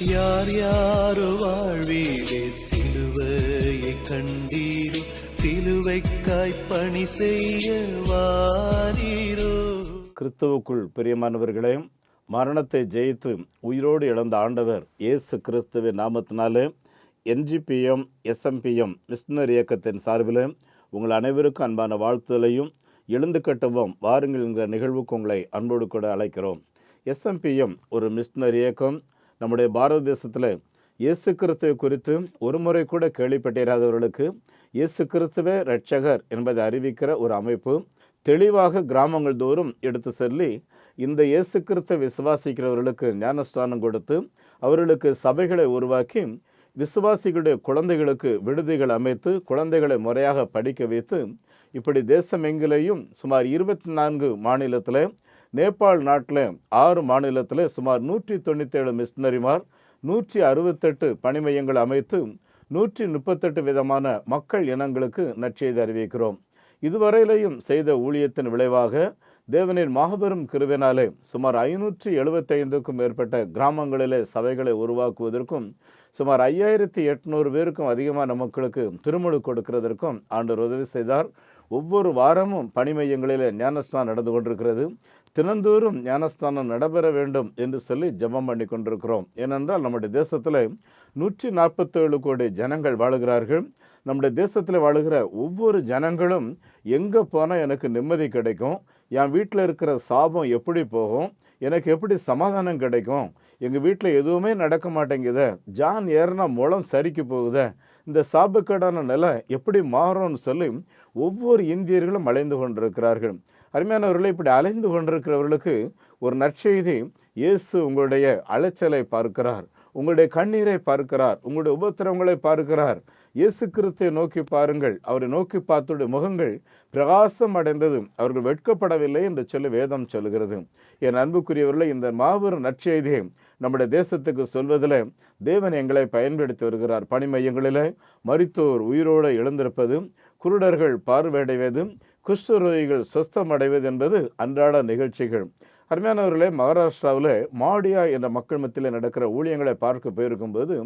யார் யாரோ வாழ்வீரே சிலுவையை கண்டீரோ, சிலுவைக்காய் பணி செய்ய வாரீரோ. கிறிஸ்துவுக்குள் பிரியமானவர்களே, மரணத்தை ஜெயித்து உயிரோடு இழந்த ஆண்டவர் இயேசு கிறிஸ்துவின் நாமத்தினாலே NGPM SMPM மிஷனரி இயக்கத்தின் சார்பில் உங்கள் அனைவருக்கும் அன்பான வாழ்த்துதலையும் எழுந்து கட்டுவோம் வாருங்கள் என்கிற நிகழ்வுக்கு உங்களை அன்போடு கூட அழைக்கிறோம். SMPM ஒரு மிஷனரி இயக்கம். நம்முடைய பாரத தேசத்தில் இயேசு கிறிஸ்துவை குறித்து ஒரு முறை கூட கேள்விப்பட்டிராதவர்களுக்கு இயேசு கிறிஸ்துவே இரட்சகர் என்பதை அறிவிக்கிற ஒரு அமைப்பு. தெளிவாக கிராமங்கள் தோறும் எடுத்து சொல்லி இந்த இயேசு கிறிஸ்துவை விசுவாசிக்கிறவர்களுக்கு ஞானஸ்தானம் கொடுத்து அவர்களுக்கு சபைகளை உருவாக்கி விசுவாசிகளுடைய குழந்தைகளுக்கு விடுதிகள் அமைத்து குழந்தைகளை முறையாக படிக்க வைத்து இப்படி தேசமெங்கிலேயும் சுமார் 24 மாநிலத்தில், நேபாள் நாட்டில் 6 மாநிலத்தில் சுமார் 197 மிஷனரிமார், 168 பணிமையங்கள் அமைத்து 138 விதமான மக்கள் இனங்களுக்கு நற்செய்தி அறிவிக்கிறோம். இதுவரையிலையும் செய்த ஊழியத்தின் விளைவாக தேவனின் மாபெரும் கிருபையினாலே சுமார் 575க்கும் மேற்பட்ட கிராமங்களிலே சபைகளை உருவாக்குவதற்கும் சுமார் 5800 பேருக்கும் அதிகமான மக்களுக்கு திருமுழு கொடுக்கிறதற்கும் ஆண்டவர் உதவி செய்தார். ஒவ்வொரு வாரமும் பணி மையங்களிலே ஞானஸ்தானம் நடந்து கொண்டிருக்கிறது. தினந்தோறும் ஞானஸ்தானம் நடைபெற வேண்டும் என்று சொல்லி ஜெபம் பண்ணி கொண்டிருக்கிறோம். ஏனென்றால் நம்முடைய தேசத்தில் 147 கோடி ஜனங்கள் வாழுகிறார்கள். நம்முடைய தேசத்தில் வாழுகிற ஒவ்வொரு ஜனங்களும் எங்கே போனால் எனக்கு நிம்மதி கிடைக்கும், என் வீட்டில் இருக்கிற சாபம் எப்படி போகும், எனக்கு எப்படி சமாதானம் கிடைக்கும், எங்கள் வீட்டில் எதுவுமே நடக்க மாட்டேங்குதே, ஜான் ஏறினா முளம் சரிக்கு போகுதே, இந்த சாபக்கேடான நிலை எப்படி மாறும்னு சொல்லி ஒவ்வொரு இந்தியர்களும் அலைந்து கொண்டிருக்கிறார்கள். அருமையானவர்களை, இப்படி அலைந்து கொண்டிருக்கிறவர்களுக்கு ஒரு நற்செய்தி. இயேசு உங்களுடைய அலைச்சலை பார்க்கிறார், உங்களுடைய கண்ணீரை பார்க்கிறார், உங்களுடைய உபத்திரவங்களை பார்க்கிறார். இயேசு கிறிஸ்துவை நோக்கி பாருங்கள், அவரை நோக்கி பார்த்துடைய முகங்கள் பிரகாசம் அடைந்தது, அவர்கள் வெட்கப்படவில்லை என்று சொல்லி வேதம் சொல்கிறது. என் அன்புக்குரியவர்களை, இந்த மாபெரும் நற்செய்தியை நம்முடைய தேசத்துக்கு சொல்வதில் தேவன் எங்களை பயன்படுத்தி வருகிறார். பணி மையங்களில் மரித்தோர் உயிரோடு எழுந்திருப்பது, குருடர்கள் பார்வையடைவது, குஷ்டரோகிகள் சொஸ்தம் அடைவது என்பது அன்றாட நிகழ்ச்சிகள். அருமையானவர்களே, மகாராஷ்டிராவில் மாடியா என்ற மக்கள் மத்தியில் நடக்கிற ஊழியங்களை பார்க்க போயிருக்கும்போது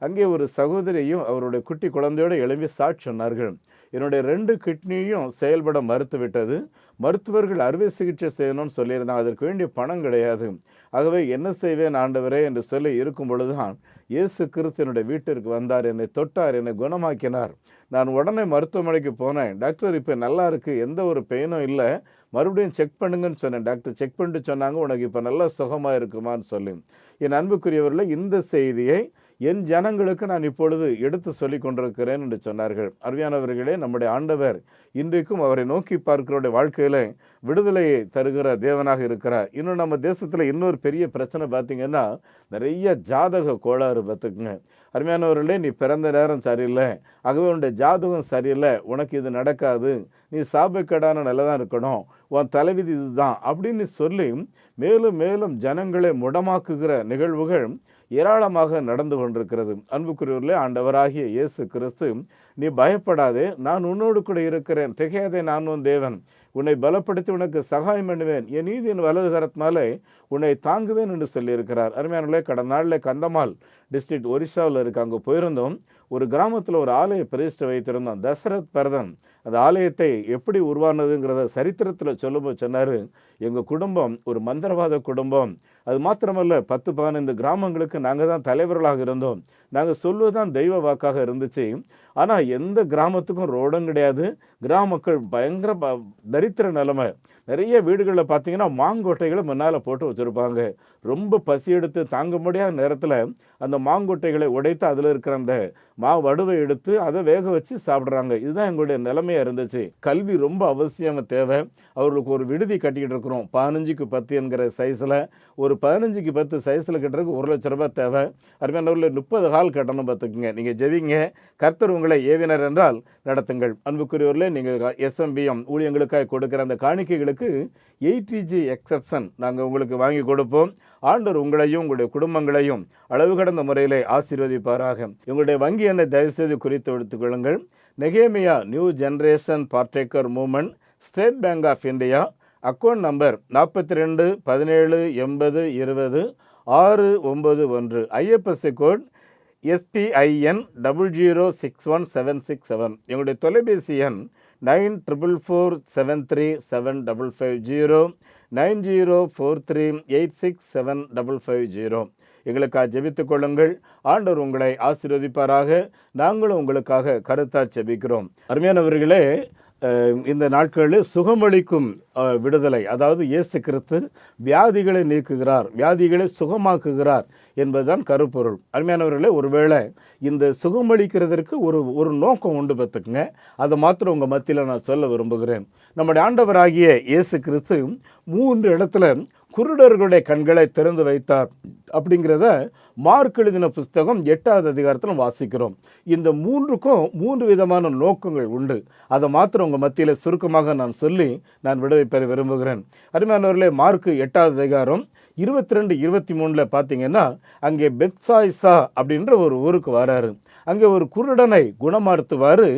அங்கே ஒரு சகோதரியும் அவருடைய குட்டி குழந்தையோடு எழும்பி சாட்சி சொன்னார்கள். என்னுடைய 2 கிட்னியும் செயல்பட மறுத்து விட்டது, மருத்துவர்கள் அறுவை சிகிச்சை செய்யணும்னு சொல்லியிருந்தாங்க, அதற்கு வேண்டிய பணம் கிடையாது, ஆகவே என்ன செய்வேன் ஆண்டவரே என்று சொல்லி இருக்கும் பொழுதுதான் இயேசு கிறிஸ்து என்னுடைய வீட்டிற்கு வந்தார், என்னை தொட்டார், என்னை குணமாக்கினார். நான் உடனே மருத்துவமனைக்கு போனேன். டாக்டர் இப்போ நல்லா இருக்குது, எந்த ஒரு பெயினும் இல்லை, மறுபடியும் செக் பண்ணுங்கன்னு சொன்னேன். டாக்டர் செக் பண்ணிட்டு சொன்னாங்க, உனக்கு இப்போ நல்லா சுகமாக இருக்குமான்னு சொல்லி. என் அன்புக்குரியவர்களை, இந்த செய்தியை என் ஜனங்களுக்கு நான் இப்பொழுது எடுத்து சொல்லி கொண்டிருக்கிறேன் என்று சொன்னார்கள். அருமையானவர்களே, நம்முடைய ஆண்டவர் இன்றைக்கும் அவரை நோக்கி பார்க்கிறவருடைய வாழ்க்கையில் விடுதலையை தருகிற தேவனாக இருக்கிறார். இன்னும் நம்ம தேசத்தில் இன்னொரு பெரிய பிரச்சனை பார்த்தீங்கன்னா, நிறைய ஜாதக கோளாறு பார்த்துக்குங்க. அருமையானவர்களே, நீ பிறந்த நேரம் சரியில்லை, ஆகவே உன்னுடைய ஜாதகம் சரியில்லை, உனக்கு இது நடக்காது, நீ சாபக்கேடான நிலை தான் இருக்கணும், உன் தலைவிதி இதுதான் அப்படின்னு சொல்லி மேலும் மேலும் ஜனங்களை முடமாக்குகிற நிகழ்வுகள் ஏராளமாக நடந்து கொண்டிருக்கிறது. அன்புக்குரியவர்களே, ஆண்டவராகிய இயேசு கிறிஸ்து, நீ பயப்படாதே, நான் உன்னோடு கூட இருக்கிறேன், திகையாதே, நான் உன் தேவன், உன்னை பலப்படுத்தி உனக்கு சகாயம் பண்ணுவேன், என் நீதியின் வலது கரத்தினாலே உன்னை தாங்குவேன் என்று சொல்லியிருக்கிறார். அருமையானவர்களே, கடந்த நாளில் கந்தமால் டிஸ்ட்ரிக்ட் ஒரிசாவில் இருக்கு, அங்கே போயிருந்தோம். ஒரு கிராமத்தில் ஒரு ஆலய பிரதிஷ்டை வைத்திருந்தோம். தசரத் பரதன் அந்த ஆலயத்தை எப்படி உருவானதுங்கிறத சரித்திரத்தில் சொல்லும்போது சொன்னார், எங்கள் குடும்பம் ஒரு மந்திரவாத குடும்பம், அது மாத்திரமல்ல 10-15 கிராமங்களுக்கு நாங்கள் தான் தலைவர்களாக இருந்தோம், நாங்கள் சொல்வதுதான் தெய்வ வாக்காக இருந்துச்சு. ஆனால் எந்த கிராமத்துக்கும் ரோடும் கிடையாது, கிராம மக்கள் பயங்கர தரித்திர நிலைமை. நிறைய வீடுகளில் பார்த்தீங்கன்னா மாங்கொட்டைகளை முன்னால் போட்டு வச்சுருப்பாங்க. ரொம்ப பசி எடுத்து தாங்க முடியாத நேரத்தில் அந்த மாங்கொட்டைகளை உடைத்து அதில் இருக்கிற அந்த வடுவை எடுத்து அதை வேக வச்சு சாப்பிட்றாங்க. இதுதான் எங்களுடைய நிலைமையாக இருந்துச்சு. கல்வி ரொம்ப அவசியம் தேவை. அவர்களுக்கு ஒரு விடுதி கட்டிக்கிட்டு இருக்கிறோம், 15க்கு 10 என்கிற சைஸில். ஒரு 15க்கு 10 சைஸில் கட்டுறதுக்கு 1 லட்ச ரூபாய் தேவை. அருமையானவர்களில் 30 ஹால் கட்டணும் பார்த்துக்குங்க. நீங்கள் ஜெபிங்க, கர்த்தர் உங்களை ஏவினர் என்றால் நடத்துங்கள். அன்புக்குரியவர்களே, நீங்கள் SMPM ஊழியங்களுக்காக கொடுக்குற அந்த காணிக்கைகளுக்கு 80G எக்ஸப்ஷன் நாங்கள் உங்களுக்கு வாங்கி கொடுப்போம். ஆண்டவர் உங்களையும் உங்களுடைய குடும்பங்களையும் அளவு கடந்த முறையிலே ஆசீர்வதிப்பாராக. உங்களுடைய வங்கி எண்ணை தயவுசெய்து குறித்து எடுத்துக்கொள்ளுங்கள். நெகேமியா new generation partaker movement, state bank of India, account number 42 17 80 20 691. IFSC code SPIN 00061767. எங்களுடைய தொலைபேசி எண் 9447375550 9043867550. எங்களுக்காக ஜெபித்துக் கொள்ளுங்கள். ஆண்டவர் உங்களை ஆசீர்வதிப்பாராக. நாங்களும் உங்களுக்காக கருத்தா ஜெபிக்கிறோம். அருமையானவர்களே, இந்த நாட்களில் சுகமளிக்கும் விடுதலை, அதாவது இயேசு கிறிஸ்து வியாதிகளை நீக்குகிறார், வியாதிகளை சுகமாக்குகிறார் என்பதுதான் கருப்பொருள். அருமையானவர்களே, ஒருவேளை இந்த சுகமளிக்கிறதற்கு ஒரு நோக்கம் உண்டு பார்த்துக்குங்க. அதை மாத்திரம் உங்கள் மத்தியில் நான் சொல்ல விரும்புகிறேன். நம்முடைய ஆண்டவராகிய இயேசு கிறிஸ்து 3 இடத்துல குருடர்களுடைய கண்களை திறந்து வைத்தார் அப்படிங்கிறத மார்க் எழுதின புஸ்தகம் 8வது அதிகாரத்தில் வாசிக்கிறோம். இந்த 3க்கும் 3 விதமான நோக்கங்கள் உண்டு. அதை மாத்திரம் உங்கள் மத்தியில் சுருக்கமாக நான் சொல்லி நான் விடுதலை பெற விரும்புகிறேன். அருமையானவர்களே, மார்க் 8வது அதிகாரம் 22-23 பார்த்தீங்கன்னா, அங்கே பெத்சாய்தா அப்படின்ற ஒரு ஊருக்கு வராரு. அங்கே ஒரு குருடனை குணமாத்துவாரு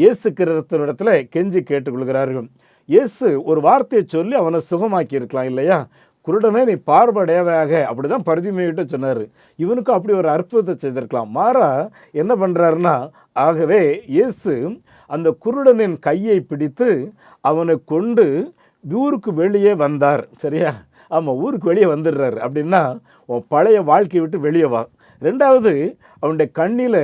இயேசு கிறிஸ்துவிடத்தில் கெஞ்சி கேட்டுக்கொள்கிறார்கள். இயேசு ஒரு வார்த்தையை சொல்லி அவனை சுகமாக்கி இருக்கலாம் இல்லையா? குருடனை நீ பார்வையடையவாக அப்படிதான் பரிதிமையிட்டு சொன்னார். இவனுக்கும் அப்படி ஒரு அற்புதத்தை செய்திருக்கலாம். மாறா என்ன பண்ணுறாருன்னா, ஆகவே இயேசு அந்த குருடனின் கையை பிடித்து அவனை கொண்டு ஊருக்கு வெளியே வந்தார். சரியா? ஆமாம், ஊருக்கு வெளியே வந்துடுறாரு. அப்படின்னா உன் பழைய வாழ்க்கையை விட்டு வெளியே வா. 2வது, அவனுடைய கண்ணில்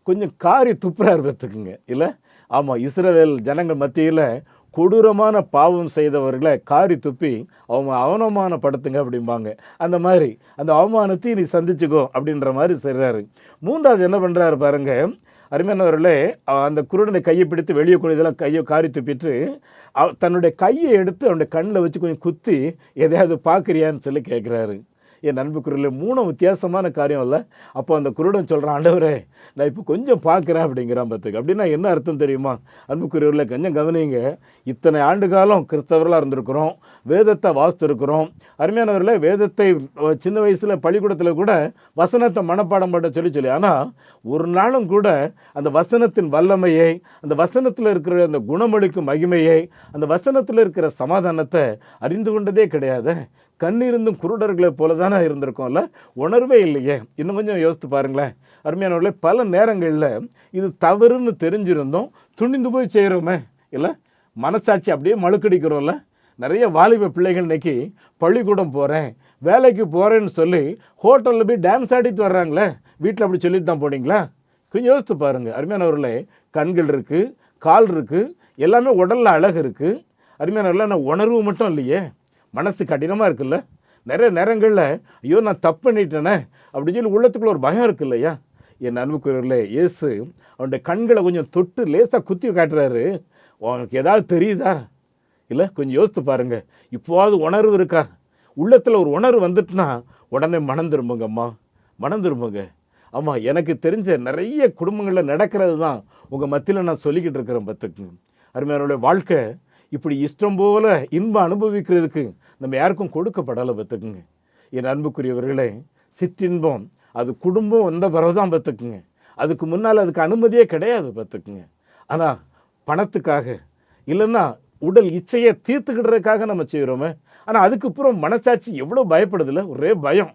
கொஞ்சம் காரி துப்புறாரு பார்த்துக்குங்க இல்லை? ஆமாம், இஸ்ரவேல் ஜனங்கள் மத்தியில் கொடூரமான பாவம் செய்தவர்களை காரி துப்பி அவங்க அவமானப்படுத்துங்க அப்படிம்பாங்க. அந்த மாதிரி அந்த அவமானத்தை நீ சந்திச்சுக்கோ அப்படின்ற மாதிரி செய்கிறாரு. 3வது என்ன பண்ணுறாரு பாருங்க அருமையானவர்களே, அந்த குருடனை கையை பிடித்து வெளியே கொண்டதெல்லாம் கையை காரி துப்பிட்டு தன்னுடைய கையை எடுத்து அவனுடைய கண்ணில் வச்சு கொஞ்சம் குத்தி எதையாவது பார்க்குறியான்னு சொல்லி கேட்குறாரு. என் அன்புக்குரியவர்களே, 3 வித்தியாசமான காரியம் இல்லை. அப்போ அந்த குருடன் சொல்கிறான், ஆண்டவரே நான் இப்போ கொஞ்சம் பார்க்குறேன் அப்படிங்கிறான் பார்த்துக்கு. அப்படின்னா என்ன அர்த்தம் தெரியுமா? அன்புக்குரியவர்களே, கொஞ்சம் கவனிங்க. இத்தனை ஆண்டு காலம் கிறிஸ்தவர்களாக இருந்திருக்கிறோம், வேதத்தை வாசித்திருக்கிறோம். அருமையானவர்களே, வேதத்தை சின்ன வயசில் பள்ளிக்கூடத்தில் கூட வசனத்தை மனப்பாடம் பண்ண சொல்லி ஆனால் ஒரு நாளும் கூட அந்த வசனத்தின் வல்லமையை, அந்த வசனத்தில் இருக்கிற அந்த குணமளிக்கும் மகிமையை, அந்த வசனத்தில் இருக்கிற சமாதானத்தை அறிந்து கொண்டதே கிடையாது. கண்ணிருந்தும் குருடர்களை போல தானே இருந்திருக்கோம்ல, உணர்வே இல்லையே. இன்னும் கொஞ்சம் யோசித்து பாருங்களேன் அருமையானவர்களே, பல நேரங்களில் இது தவறுன்னு தெரிஞ்சிருந்தோம் துணிந்து போய் செய்கிறோமே இல்லை? மனசாட்சி அப்படியே மழுக்கடிக்கிறோம்ல. நிறைய வாலிப பிள்ளைகள் இன்னைக்கு பள்ளிக்கூடம் போகிறேன், வேலைக்கு போகிறேன்னு சொல்லி ஹோட்டலில் போய் டான்ஸ் ஆடிட்டு வர்றாங்களே. வீட்டில் அப்படி சொல்லிட்டு தான் போனீங்களா? கொஞ்சம் யோசித்து பாருங்கள் அருமையானவர்களே. கண்கள் இருக்குது, கால் இருக்குது, எல்லாமே உடலில் அழகு இருக்குது. அருமையானவர்களே, நான் உணர்வு மட்டும் இல்லையே, மனசு கடினமாக இருக்குல்ல. நிறைய நேரங்களில் ஐயோ நான் தப்பு பண்ணிட்டேனே அப்படின்னு சொல்லி உள்ளத்துக்குள்ள ஒரு பயம் இருக்கு இல்லையா? என் அன்புக்குரியவர்களே, இயேசு அவனுடைய கண்களை கொஞ்சம் தொட்டு லேசாக குத்தி காட்டுறாரு. உனக்கு ஏதாவது தெரியுதா இல்லை? கொஞ்சம் யோசித்து பாருங்கள். இப்போவாது உணர்வு இருக்கா? உள்ளத்தில் ஒரு உணர்வு வந்துட்டுனா உடனே மனம் திரும்புங்கம்மா, மனம் திரும்புங்க. ஆமாம், எனக்கு தெரிஞ்ச நிறைய குடும்பங்களில் நடக்கிறது தான் உங்கள் மத்தியில் நான் சொல்லிக்கிட்டு இருக்கிறேன். பார்த்துக்குங்க அருமையானவருடைய வாழ்க்கை இப்படி இஷ்டம் போல் இன்பம் அனுபவிக்கிறதுக்கு நம்ம யாருக்கும் கொடுக்கப்படலை. பார்த்துக்குங்க என் அன்புக்குரியவர்களே, சிற்றின்பம் அது குடும்பம் வந்த பிறகுதான் பார்த்துக்குங்க. அதுக்கு முன்னால் அதுக்கு அனுமதியே கிடையாது. பார்த்துக்குங்க. ஆனால் பணத்துக்காக இல்லைன்னா உடல் இச்சையை தீர்த்துக்கிடுறதுக்காக நம்ம செய்கிறோமே. ஆனால் அதுக்கப்புறம் மனசாட்சி எவ்வளோ பயப்படுதில்ல, ஒரே பயம்.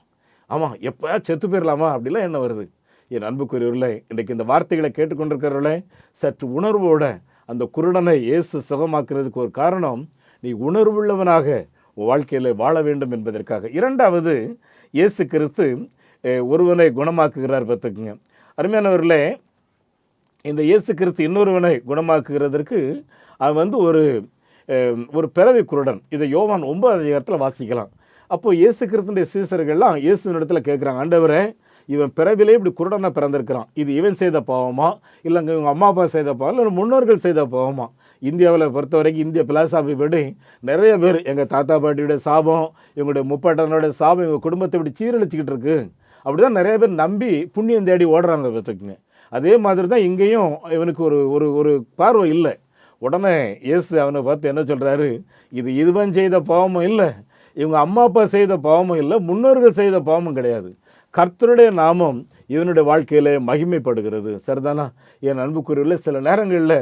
ஆமாம், எப்போ செத்து போயிடலாமா அப்படிலாம் என்ன வருது. என் அன்புக்குரியவர்களே, இன்றைக்கு இந்த வார்த்தைகளை கேட்டுக்கொண்டிருக்கிறவர்களே, சற்று உணர்வோட அந்த குருடனை இயேசு சுகமாக்குறதுக்கு ஒரு காரணம், நீ உணர்வுள்ளவனாக வாழ்க்கையில் வாழ வேண்டும் என்பதற்காக. 2வது, இயேசு கிறிஸ்து ஒருவனை குணமாக்குகிறார். பார்த்துக்குங்க அருமையானவர்களே, இந்த இயேசு கிறிஸ்து இன்னொருவனை குணமாக்குகிறதற்கு அவன் ஒரு பிறவி குருடன். இதை யோவான் 9வது அதிகாரத்தில் வாசிக்கலாம். அப்போது இயேசு கிறிஸ்துடைய சீசர்கள்லாம் இயேசுவின் இடத்துல கேட்குறாங்க, ஆண்டவரே இவன் பிறவிலே இப்படி குருடனாக பிறந்திருக்கிறான், இது இவன் செய்த பாவமா இல்லைங்க இவங்க அம்மா அப்பா செய்த பாவம் இல்லை முன்னோர்கள் செய்த பாவமா? இந்தியாவில் பொறுத்த வரைக்கும் இந்திய பிலாசாபி படி நிறைய பேர் எங்கள் தாத்தா பாட்டியோட சாபம், இவங்களுடைய முப்பாட்டனோட சாபம் எங்கள் குடும்பத்தை இப்படி சீரழிச்சிக்கிட்டு இருக்கு அப்படி தான் நிறைய பேர் நம்பி புண்ணியம் தேடி ஓடுறாங்க. பார்த்துக்குங்க. அதே மாதிரி தான் இங்கேயும் இவனுக்கு ஒரு பார்வை இல்லை. உடனே இயேசு அவனை பார்த்து என்ன சொல்கிறாரு, இது இவன் செய்த பாவமும் இல்லை, இவங்க அம்மா அப்பா செய்த பாவமும் இல்லை, முன்னோர்கள் செய்த பாவமும் கிடையாது. கர்த்தருடைய நாமம் இவனுடைய வாழ்க்கையில் மகிமைப்படுகிறது. சரிதானா? என் அன்புக்குரியவர்களே, சில நேரங்களில்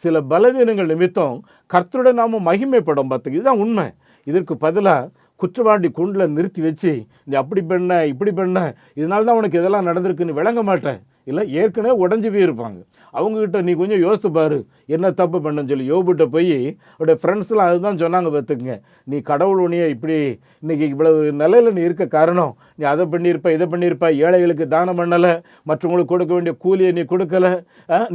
சில பலவீனங்கள் நிமித்தம் கர்த்தருடைய நாமம் மகிமைப்படும். பார்த்துக்கு இதுதான் உண்மை. இதற்கு பதிலாக குற்றவாளி கூண்டில் நிறுத்தி வச்சு நீ அப்படி பண்ண இப்படி பண்ண, இதனால தான் உனக்கு இதெல்லாம் நடந்திருக்குன்னு விளங்க மாட்டேன். இல்லை, ஏற்கனவே உடஞ்சி போயிருப்பாங்க. அவங்கக்கிட்ட நீ கொஞ்சம் யோசித்து பாரு என்ன தப்பு பண்ணன்னு சொல்லி யோபுட்ட போய் அவருடைய ஃப்ரெண்ட்ஸ்லாம் அதுதான் சொன்னாங்க. பார்த்துக்குங்க, நீ கடவுள் உன்னைய இப்படி இன்றைக்கி இவ்வளவு நிலையில் நீ இருக்க காரணம், நீ அதை பண்ணியிருப்ப இதை பண்ணியிருப்ப, ஏழைகளுக்கு தானம் பண்ணலை, மற்றவங்களுக்கு கொடுக்க வேண்டிய கூலியை நீ கொடுக்கலை,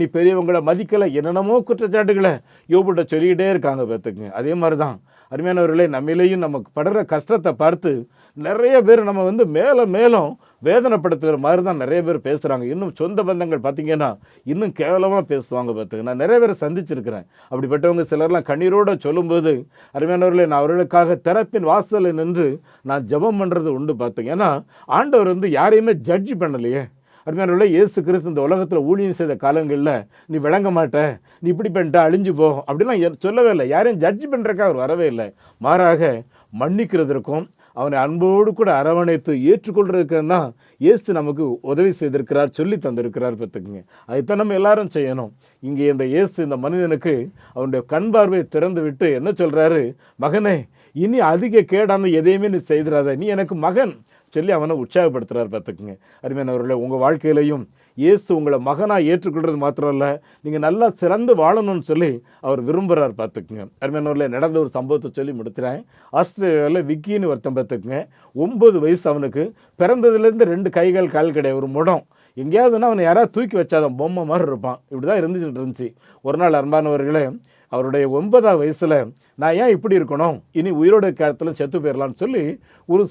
நீ பெரியவங்களை மதிக்கலை, என்னென்னமோ குற்றச்சாட்டுகளை யோபுட்ட சொல்லிக்கிட்டே இருக்காங்க. பார்த்துக்குங்க, அதே மாதிரி தான் அருமையானவர்களே, நம்மளையும் நமக்கு படுற கஷ்டத்தை பார்த்து நிறைய பேர் நம்ம மேலும் வேதனைப்படுத்துகிற மாதிரி தான் நிறைய பேர் பேசுகிறாங்க. இன்னும் சொந்த பந்தங்கள் பார்த்திங்கன்னா இன்னும் கேவலமாக பேசுவாங்க. பார்த்துங்க, நான் நிறைய பேரை சந்திச்சிருக்கிறேன். அப்படிப்பட்டவங்க சிலர்லாம் கண்ணீரோடு சொல்லும்போது அருமையானவர்களே, நான் அவர்களுக்காக திறப்பின் வாசலில் நின்று நான் ஜெபம் பண்ணுறது உண்டு. பார்த்துங்க, ஏன்னா ஆண்டவர் யாரையுமே ஜட்ஜ் பண்ணலையே. அருமையானவர்களே, இயேசு கிறிஸ்து இந்த உலகத்தில் ஊழியம் செய்த காலங்களில் நீ விளங்க மாட்ட, நீ இப்படி பண்ணிட்ட, அழிஞ்சு போ அப்படிலாம் சொல்லவே இல்லை. யாரையும் ஜட்ஜ் பண்ணுறக்காக அவர் வரவே இல்லை. மாறாக மன்னிக்கிறதற்கும் அவனை அன்போடு கூட அரவணைத்து ஏற்றுக்கொள்றதுக்கு தான் இயேசு நமக்கு உதவி செய்திருக்கிறார், சொல்லி தந்திருக்கிறார். பார்த்துக்குங்க, அதைத்தான் நம்ம எல்லாரும் செய்யணும். இங்கே இந்த இயேசு இந்த மனிதனுக்கு அவனுடைய கண் பார்வையை திறந்து விட்டு என்ன சொல்கிறாரு, மகனே, இனி அதிக கேடான எதையுமே நீ செய்திடாத, நீ எனக்கு மகன் சொல்லி அவனை உற்சாகப்படுத்துகிறார். பார்த்துக்குங்க, அருமையானவர்களே, உங்கள் வாழ்க்கையிலையும் இயேசு உங்களை மகனாக ஏற்றுக்கொள்வது மாத்திரம் இல்லை, நீங்கள் நல்லா சிறந்து வாழணும்னு சொல்லி அவர் விரும்புகிறார். பார்த்துக்குங்க, அருமையானவர்களே, நடந்த ஒரு சம்பவத்தை சொல்லி முடித்துறேன். ஆஸ்திரேலியாவில் விக்கின்னு ஒருத்தன். பார்த்துக்குங்க, 9 வயசு அவனுக்கு. பிறந்ததுலேருந்து 2 கைகள் கால் கிடையாது, ஒரு முடம். எங்கேயாவதுன்னா அவனை யாராவது தூக்கி வச்சாதான் பொம்மை மாதிரி இருப்பான். இப்படி தான் இருந்துச்சு. ஒரு நாள் அன்பானவர்களே, அவருடைய 9ஆவது வயசில் நான் ஏன் இப்படி இருக்கணும், இனி உயிரோட காலத்தில் செத்து போயிடலான்னு சொல்லி ஒரு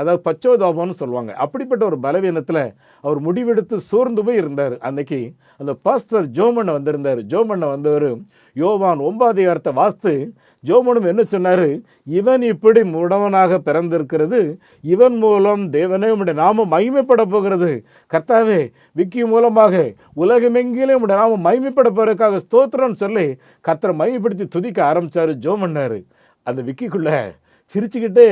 அதாவது பச்சோதாபம்னு சொல்லுவாங்க, அப்படிப்பட்ட ஒரு பலவீனத்தில் அவர் முடிவெடுத்து சோர்ந்து போய் இருந்தார். அன்னைக்கு அந்த பாஸ்டர் ஜோமண்ணை வந்திருந்தார். ஜோமண்ணை வந்தவர் யோவான் 9ஆம் அதிகாரத்தை வாசித்து ஜோமனும் என்ன சொன்னார், இவன் இப்படி முடவனாக பிறந்திருக்கிறது, இவன் மூலம் தேவனே உம்முடைய நாமம் மகிமைப்பட போகிறது. கர்த்தாவே, விக்கி மூலமாக உலகமெங்கிலும் உம்முடைய நாமம் மகிமைப்பட போறதுக்காக ஸ்தோத்திரம்னு சொல்லி கர்த்தரை மகிமைப்படுத்தி துதிக்க ஆரம்பித்தார் ஜோமன்னார். அந்த விக்கிக்குள்ள சிரிச்சுக்கிட்டே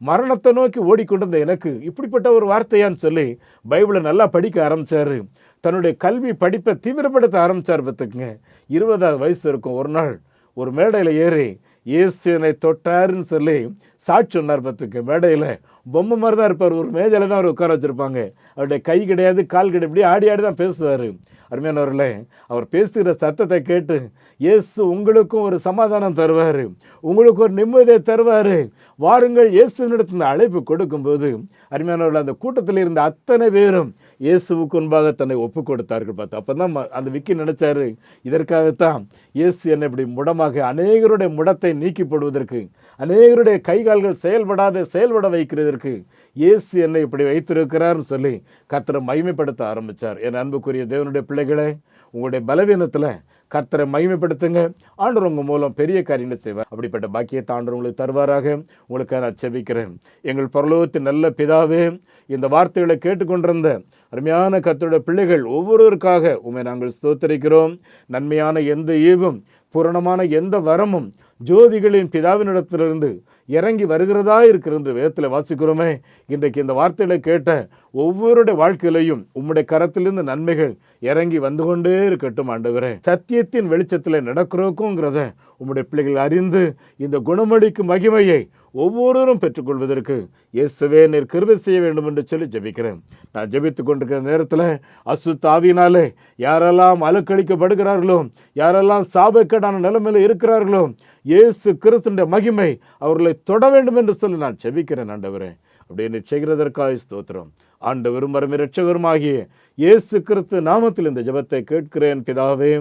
மரணத்தை நோக்கி ஓடிக்கொண்டிருந்த எனக்கு இப்படிப்பட்ட ஒரு வார்த்தையான்னு சொல்லி பைபிளை நல்லா படிக்க ஆரம்பித்தார். தன்னுடைய கல்வி படிப்பை தீவிரப்படுத்த ஆரம்பித்தார். பார்த்துக்குங்க, 20ஆவது வயசு இருக்கும். ஒரு நாள் ஒரு மேடையில் ஏறி இயேசு என்னை தொட்டாருன்னு சொல்லி சாட்சி சொன்னார். பார்த்துக்க, மேடையில் பொம்மை மாதிரி தான் இருப்பார். ஒரு மேஜையில் தான் அவர் உட்கார வச்சுருப்பாங்க. அவருடைய கை கிடையாது, கால் கிடையாது, இப்படி ஆடி ஆடி தான் பேசுவார். அருமையானவர்களே, அவர் பேசுகிற சத்தத்தை கேட்டு இயேசு உங்களுக்கும் ஒரு சமாதானம் தருவார், உங்களுக்கு ஒரு நிம்மதியை தருவார், வாருங்கள் இயேசுவினிடத்தில் அழைப்பு கொடுக்கும்போது அருமையானவர்கள் அந்த கூட்டத்தில் இருந்த அத்தனை பேரும் இயேசுவுக்கு முன்பாக தன்னை ஒப்பு கொடுத்தார்கள். பார்த்து அப்போ தான் அந்த விக்கி நினைச்சாரு, இதற்காகத்தான் இயேசு என்னை இப்படி முடமாக அநேகருடைய முடத்தை நீக்கி போடுவதற்கு, அநேகருடைய கைகால்கள் செயல்பட வைக்கிறதற்கு இயேசு என்னை இப்படி வைத்திருக்கிறார்னு சொல்லி கர்த்தரை மகிமைப்படுத்த ஆரம்பித்தார். என் அன்புக்குரிய தேவனுடைய பிள்ளைகளே, உங்களுடைய பலவீனத்தில் கர்த்தரை மகிமைப்படுத்துங்க. ஆண்டவர் உங்கள் மூலம் பெரிய காரியங்களை செய்வார். அப்படிப்பட்ட பாக்கியத்தை ஆண்டவர் உங்களுக்கு தருவாராக. உங்களுக்கு நான் செபிக்கிறேன். எங்கள் பரலோகத்தின் நல்ல பிதாவே, இந்த வார்த்தைகளை கேட்டுக்கொண்டிருந்த அருமையான கர்த்தருடைய பிள்ளைகள் ஒவ்வொருவருக்காக உம்மை நாங்கள் ஸ்தோத்திரிக்கிறோம். நன்மையான எந்த ஈவும் பூரணமான எந்த வரமும் ஜோதிகளின் பிதாவினிடத்திலிருந்து இறங்கி வருகிறதா இருக்கிறது வேதத்தில் வாசிக்கிறோமே. இன்றைக்கு இந்த வார்த்தைகளை கேட்ட ஒவ்வொருடைய வாழ்க்கையிலையும் உம்முடைய கரத்திலிருந்து நன்மைகள் இறங்கி வந்து கொண்டே இருக்கட்டும். ஆண்டவரே, சத்தியத்தின் வெளிச்சத்தில் நடக்கிறோக்குங்கிறத உம்முடைய பிள்ளைகள் அறிந்து இந்த குணமளிக்கும் மகிமையை ஒவ்வொருவரும் பெற்றுக்கொள்வதற்கு இயேசுவே நீர் கிருபை செய்ய வேண்டும் என்று சொல்லி ஜெபிக்கிறேன். நான் ஜெபித்து கொண்டிருக்கிற நேரத்தில் அசுத்தாவினாலே யாரெல்லாம் அலக்களிக்கப்படுகிறார்களோ, யாரெல்லாம் சாபக்கேடான நிலைமையில் இருக்கிறார்களோ, இயேசு கிறிஸ்துவின் மகிமை அவர்களை தொட வேண்டும் என்று சொல்லி நான் ஜெபிக்கிறேன். ஆண்டவரே, அப்படின்னு செய்கிறதற்காக ஸ்தோத்திரம். ஆண்டவரும் இரட்சகருமாகிய இயேசு கிறிஸ்து நாமத்தில் இந்த ஜெபத்தை கேட்கிறேன் பிதாவே,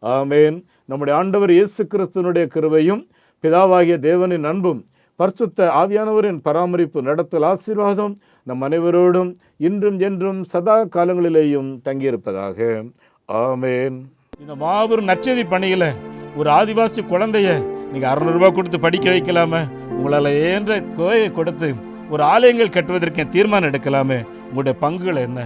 ஆமேன். நம்முடைய ஆண்டவர் இயேசு கிறிஸ்துவனுடைய கிருபையும் பிதாவாகிய தேவனின் அன்பும் பரிசுத்த ஆவியானவரின் பராமரிப்பு நடத்தல் ஆசீர்வாதம் நம் அனைவரோடும் இன்றும் என்றும் சதா காலங்களிலேயும் தங்கியிருப்பதாக. ஆமேன். இந்த மாபெரும் நற்செய்தி பணியில் ஒரு ஆதிவாசி குழந்தைய நீங்க 600 ரூபாய் கொடுத்து படிக்க வைக்கலாமே, உங்களால் ஏன்ற தொகையை கொடுத்து ஒரு ஆலயங்கள் கட்டுவதற்கு தீர்மானம் எடுக்கலாமே. உங்களுடைய பங்குகள் என்ன?